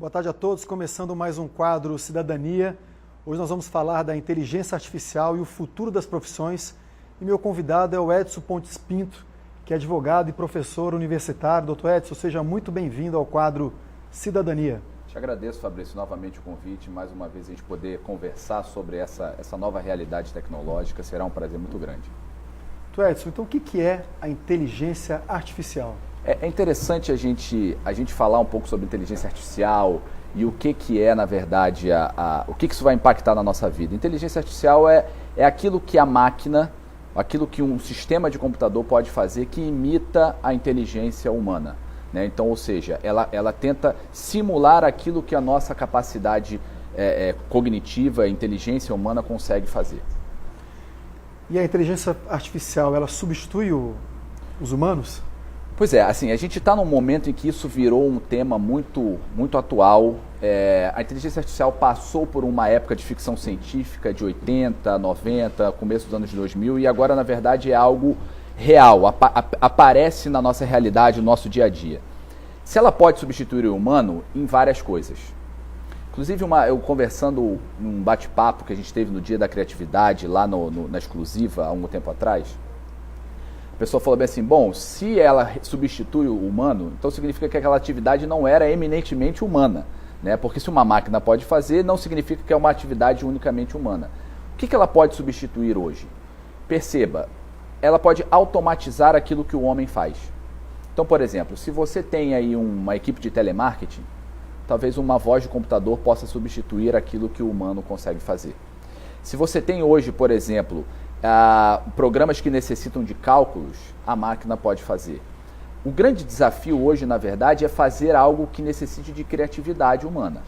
Boa tarde a todos, começando mais um quadro Cidadania. Hoje nós vamos falar da inteligência artificial e o futuro das profissões. E meu convidado é o Edson Pontes Pinto, que é advogado e professor universitário. Doutor Edson, seja muito bem-vindo ao quadro Cidadania. Te agradeço, Fabrício, novamente o convite. Mais uma vez a gente poder conversar sobre essa nova realidade tecnológica. Será um prazer muito grande. Doutor Edson, então o que é a inteligência artificial? É interessante a gente falar um pouco sobre inteligência artificial e o que é, na verdade, o que isso vai impactar na nossa vida. Inteligência artificial é aquilo que a máquina, aquilo que um sistema de computador pode fazer que imita a inteligência humana, né? Então, ou seja, ela tenta simular aquilo que a nossa capacidade cognitiva, inteligência humana consegue fazer. E a inteligência artificial, ela substitui os humanos? Pois é, assim, a gente está num momento em que isso virou um tema muito atual. A inteligência artificial passou por uma época de ficção científica de 80, 90, começo dos anos 2000 e agora, na verdade, é algo real, aparece na nossa realidade, no nosso dia a dia. Se ela pode substituir o humano em várias coisas. Inclusive, eu conversando num bate-papo que a gente teve no Dia da Criatividade, lá na Exclusiva, há um tempo atrás, a pessoa falou bem assim, bom, se ela substitui o humano, então significa que aquela atividade não era eminentemente humana, né? Porque se uma máquina pode fazer, não significa que é uma atividade unicamente humana. O que ela pode substituir hoje? Perceba, ela pode automatizar aquilo que o homem faz. Então, por exemplo, se você tem aí uma equipe de telemarketing, talvez uma voz de computador possa substituir aquilo que o humano consegue fazer. Se você tem hoje, por exemplo, programas que necessitam de cálculos, a máquina pode fazer. O grande desafio hoje, na verdade, é fazer algo que necessite de criatividade humana,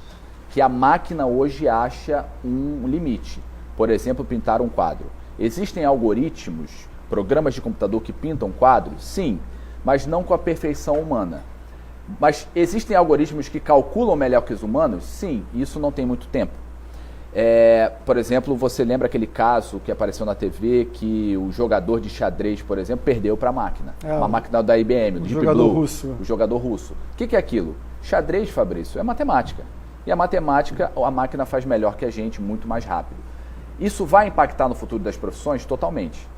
que a máquina hoje acha um limite. Por exemplo, pintar um quadro. Existem algoritmos, programas de computador que pintam quadros? Sim, mas não com a perfeição humana. Mas existem algoritmos que calculam melhor que os humanos? Sim, isso não tem muito tempo. Por exemplo, você lembra aquele caso que apareceu na TV que o jogador de xadrez, por exemplo, perdeu para a máquina. Uma máquina da IBM, do Deep Blue, russo. O jogador russo. O que é aquilo? Xadrez, Fabrício, é matemática. E a matemática, a máquina faz melhor que a gente, muito mais rápido. Isso vai impactar no futuro das profissões? Totalmente.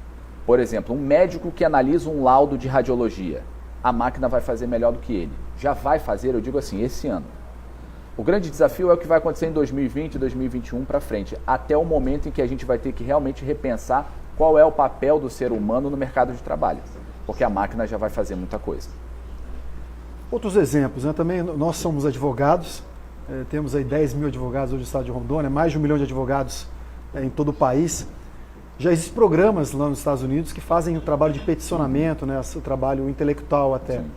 Por exemplo, um médico que analisa um laudo de radiologia. A máquina vai fazer melhor do que ele. Já vai fazer, eu digo assim, esse ano. O grande desafio é o que vai acontecer em 2020, 2021 para frente, até o momento em que a gente vai ter que realmente repensar qual é o papel do ser humano no mercado de trabalho, porque a máquina já vai fazer muita coisa. Outros exemplos, né? Também nós somos advogados, temos aí 10 mil advogados hoje no estado de Rondônia, mais de 1 milhão de advogados em todo o país. Já existem programas lá nos Estados Unidos que fazem o trabalho de peticionamento, né? O trabalho intelectual até. Sim.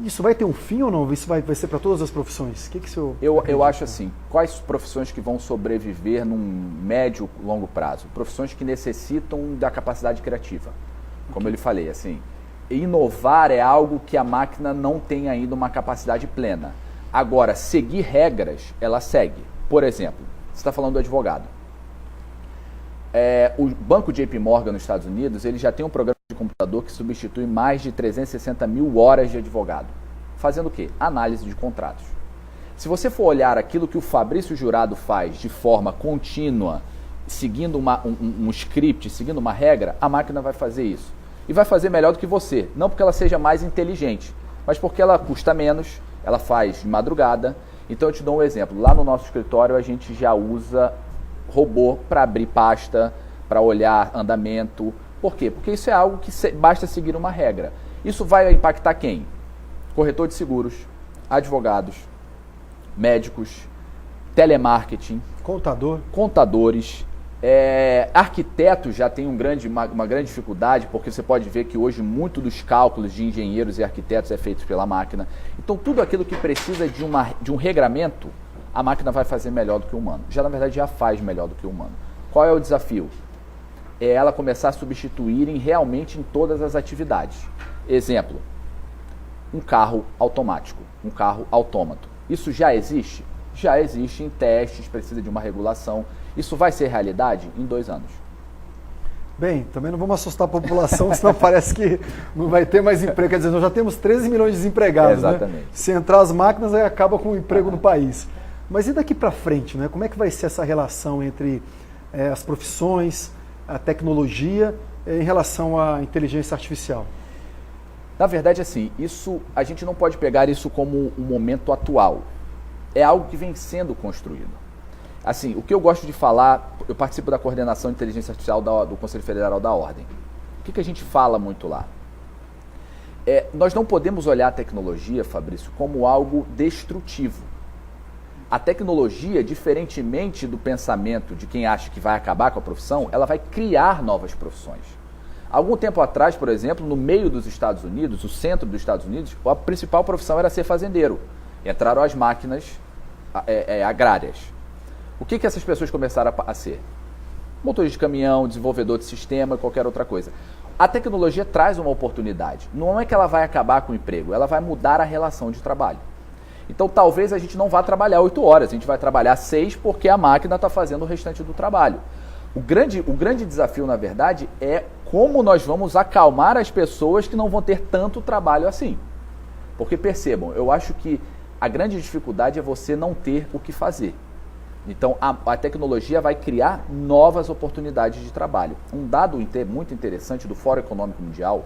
Isso vai ter um fim ou não? Isso vai ser para todas as profissões? O que o senhor Eu acho assim, quais profissões que vão sobreviver num médio, longo prazo? Profissões que necessitam da capacidade criativa. Como eu lhe falei, assim, inovar é algo que a máquina não tem ainda uma capacidade plena. Agora, seguir regras, ela segue. Por exemplo, você está falando do advogado. O banco JP Morgan nos Estados Unidos, ele já tem um programa de computador que substitui mais de 360 mil horas de advogado. Fazendo o quê? Análise de contratos. Se você for olhar aquilo que o Fabrício Jurado faz de forma contínua, seguindo um script, seguindo uma regra, a máquina vai fazer isso. E vai fazer melhor do que você. Não porque ela seja mais inteligente, mas porque ela custa menos, ela faz de madrugada. Então eu te dou um exemplo. Lá no nosso escritório a gente já usa robô para abrir pasta, para olhar andamento. Por quê? Porque isso é algo que basta seguir uma regra. Isso vai impactar quem? Corretor de seguros, advogados, médicos, telemarketing, contadores, arquitetos já tem uma grande dificuldade, porque você pode ver que hoje muito dos cálculos de engenheiros e arquitetos é feito pela máquina. Então tudo aquilo que precisa de um regramento, a máquina vai fazer melhor do que o humano. Na verdade, já faz melhor do que o humano. Qual é o desafio? É ela começar a substituir realmente em todas as atividades. Exemplo, um carro automático, um carro autômato. Isso já existe? Já existe em testes, precisa de uma regulação. Isso vai ser realidade em 2 anos. Bem, também não vamos assustar a população, senão parece que não vai ter mais emprego. Quer dizer, nós já temos 13 milhões de desempregados, Exatamente. né? Se entrar as máquinas, aí acaba com o emprego no país. Mas e daqui para frente, né? Como é que vai ser essa relação entre as profissões, a tecnologia, em relação à inteligência artificial? Na verdade, assim, isso a gente não pode pegar isso como um momento atual. É algo que vem sendo construído. Assim, o que eu gosto de falar, eu participo da coordenação de inteligência artificial do Conselho Federal da Ordem. O que a gente fala muito lá? Nós não podemos olhar a tecnologia, Fabrício, como algo destrutivo. A tecnologia, diferentemente do pensamento de quem acha que vai acabar com a profissão, ela vai criar novas profissões. Algum tempo atrás, por exemplo, no meio dos Estados Unidos, o centro dos Estados Unidos, a principal profissão era ser fazendeiro. Entraram as máquinas agrárias. O que essas pessoas começaram a ser? Motorista de caminhão, desenvolvedor de sistema, qualquer outra coisa. A tecnologia traz uma oportunidade. Não é que ela vai acabar com o emprego, ela vai mudar a relação de trabalho. Então talvez a gente não vá trabalhar 8 horas, a gente vai trabalhar 6 porque a máquina está fazendo o restante do trabalho. O grande desafio, na verdade, é como nós vamos acalmar as pessoas que não vão ter tanto trabalho assim. Porque percebam, eu acho que a grande dificuldade é você não ter o que fazer. Então, a tecnologia vai criar novas oportunidades de trabalho. Um dado muito interessante do Fórum Econômico Mundial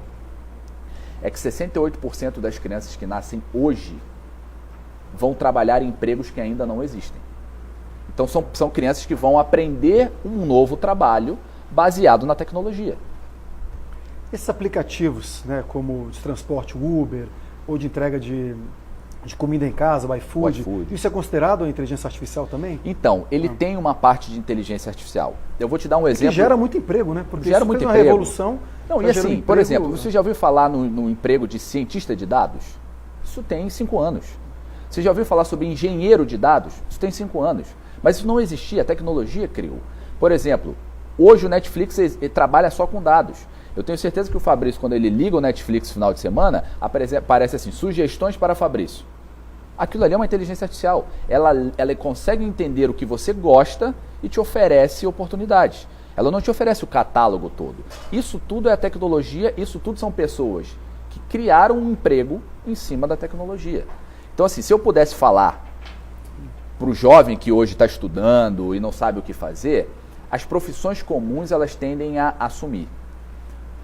é que 68% das crianças que nascem hoje vão trabalhar em empregos que ainda não existem. Então, são crianças que vão aprender um novo trabalho baseado na tecnologia. Esses aplicativos, né, como de transporte Uber ou de entrega de comida em casa, o iFood, isso é considerado inteligência artificial também? Então, ele tem uma parte de inteligência artificial. Eu vou te dar um exemplo. Que gera muito emprego, né? Porque gera isso muito fez uma emprego. revolução. Não, e assim, por exemplo, você já ouviu falar no emprego de cientista de dados? Isso tem 5 anos. Você já ouviu falar sobre engenheiro de dados? Isso tem 5 anos. Mas isso não existia, a tecnologia criou. Por exemplo, hoje o Netflix trabalha só com dados. Eu tenho certeza que o Fabrício, quando ele liga o Netflix no final de semana, aparece assim, sugestões para Fabrício. Aquilo ali é uma inteligência artificial. Ela consegue entender o que você gosta e te oferece oportunidades. Ela não te oferece o catálogo todo. Isso tudo é a tecnologia, isso tudo são pessoas que criaram um emprego em cima da tecnologia. Então, assim, se eu pudesse falar para o jovem que hoje está estudando e não sabe o que fazer, as profissões comuns elas tendem a assumir.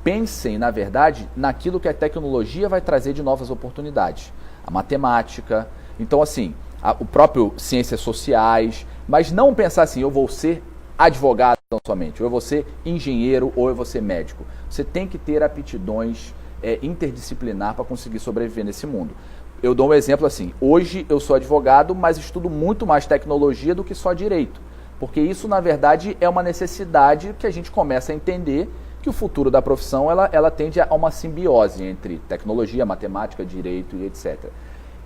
Pensem, na verdade, naquilo que a tecnologia vai trazer de novas oportunidades. A matemática, então assim, o próprio ciências sociais, mas não pensar assim, eu vou ser advogado tão somente, ou eu vou ser engenheiro, ou eu vou ser médico. Você tem que ter aptidões interdisciplinar para conseguir sobreviver nesse mundo. Eu dou um exemplo assim, hoje eu sou advogado, mas estudo muito mais tecnologia do que só direito. Porque isso, na verdade, é uma necessidade que a gente começa a entender que o futuro da profissão ela tende a uma simbiose entre tecnologia, matemática, direito e etc.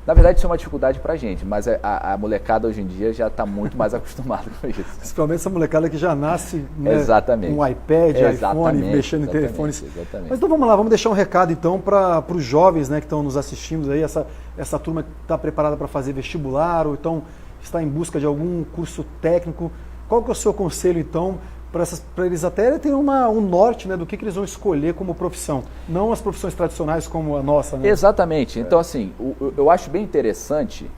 Na verdade, isso é uma dificuldade para a gente, mas a molecada hoje em dia já está muito mais acostumada com isso. Principalmente essa molecada que já nasce, né, exatamente, com iPad, iPhone, mexendo em telefones. Exatamente. Mas então vamos lá, vamos deixar um recado então para os jovens, né, que estão nos assistindo aí, essa turma que está preparada para fazer vestibular ou então está em busca de algum curso técnico. Qual que é o seu conselho então para eles até terem um norte, né, do que eles vão escolher como profissão, não as profissões tradicionais como a nossa, né? Exatamente. Então, assim, eu acho bem interessante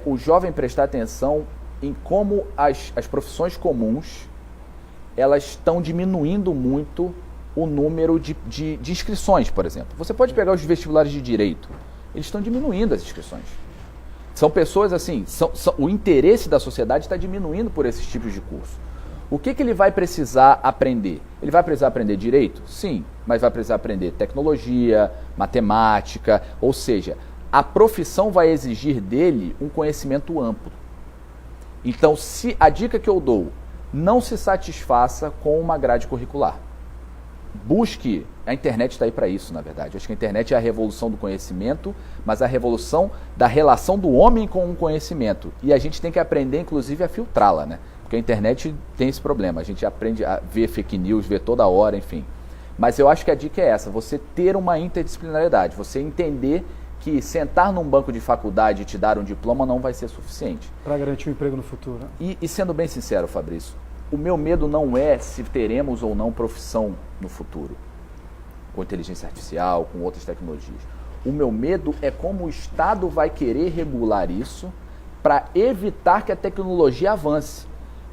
o jovem prestar atenção em como as profissões comuns elas estão diminuindo muito o número de inscrições, por exemplo. Você pode pegar os vestibulares de direito, eles estão diminuindo as inscrições. São pessoas assim, o interesse da sociedade está diminuindo por esses tipos de curso. O que ele vai precisar aprender? Ele vai precisar aprender direito? Sim, mas vai precisar aprender tecnologia, matemática, ou seja, a profissão vai exigir dele um conhecimento amplo. Então, a dica que eu dou, não se satisfaça com uma grade curricular. Busque, a internet está aí para isso, na verdade. Eu acho que a internet é a revolução do conhecimento, mas a revolução da relação do homem com o conhecimento. E a gente tem que aprender, inclusive, a filtrá-la, né? Porque a internet tem esse problema, a gente aprende a ver fake news, ver toda hora, enfim. Mas eu acho que a dica é essa, você ter uma interdisciplinaridade, você entender que sentar num banco de faculdade e te dar um diploma não vai ser suficiente. Para garantir um emprego no futuro. E sendo bem sincero, Fabrício, o meu medo não é se teremos ou não profissão no futuro, com inteligência artificial, com outras tecnologias. O meu medo é como o Estado vai querer regular isso para evitar que a tecnologia avance.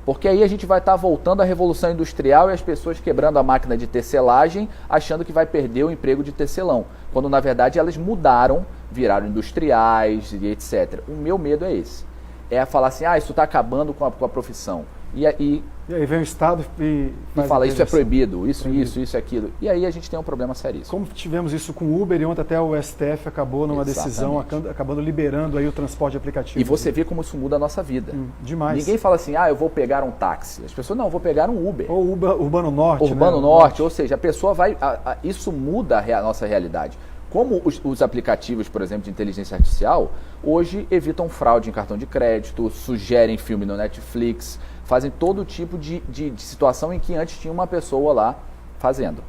Porque aí a gente vai estar voltando à Revolução Industrial e as pessoas quebrando a máquina de tecelagem, achando que vai perder o emprego de tecelão. Quando, na verdade, elas mudaram, viraram industriais e etc. O meu medo é esse. É falar assim, isso está acabando com a profissão. E aí vem o Estado e fala, isso é proibido, isso, aquilo. E aí a gente tem um problema seríssimo. Como tivemos isso com o Uber e ontem até o STF acabou numa decisão, acabando liberando aí o transporte aplicativo. E você vê como isso muda a nossa vida. Demais. Ninguém fala assim, eu vou pegar um táxi. As pessoas, não, eu vou pegar um Uber. Ou Urbano Norte. Urbano Norte, ou seja, a pessoa vai... isso muda a nossa realidade. Como os aplicativos, por exemplo, de inteligência artificial, hoje evitam fraude em cartão de crédito, sugerem filme no Netflix, fazem todo tipo de situação em que antes tinha uma pessoa lá fazendo.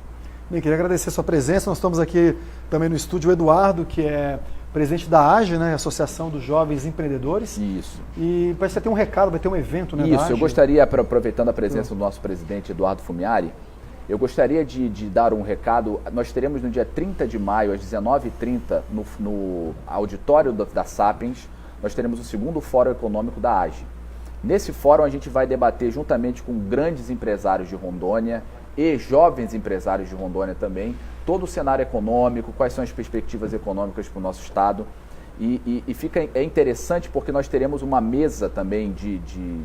Bem, queria agradecer a sua presença. Nós estamos aqui também no estúdio o Eduardo, que é presidente da AGE, né, Associação dos Jovens Empreendedores. Isso. E parece que ter um recado, vai ter um evento, né, Isso, da AGE. Eu gostaria, aproveitando a presença do nosso presidente Eduardo Fumiari, eu gostaria de dar um recado. Nós teremos no dia 30 de maio, às 19h30, no auditório da Sapiens, nós teremos o segundo Fórum Econômico da AGE. Nesse fórum a gente vai debater juntamente com grandes empresários de Rondônia e jovens empresários de Rondônia também, todo o cenário econômico, quais são as perspectivas econômicas para o nosso estado. É interessante porque nós teremos uma mesa também de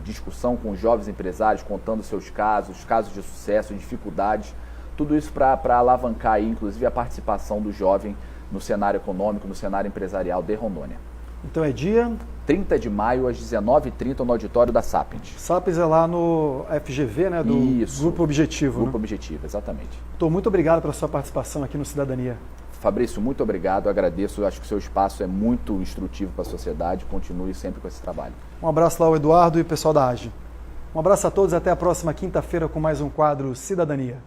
discussão com os jovens empresários, contando seus casos de sucesso, dificuldades, tudo isso para alavancar aí, inclusive a participação do jovem no cenário econômico, no cenário empresarial de Rondônia. Então é dia? 30 de maio, às 19h30, no auditório da Sapiens. Sapiens é lá no FGV, né, do Isso. Grupo Objetivo. Grupo Objetivo, exatamente. Muito obrigado pela sua participação aqui no Cidadania. Fabrício, muito obrigado, agradeço, acho que o seu espaço é muito instrutivo para a sociedade, continue sempre com esse trabalho. Um abraço lá ao Eduardo e o pessoal da AGE. Um abraço a todos, até a próxima quinta-feira com mais um quadro Cidadania.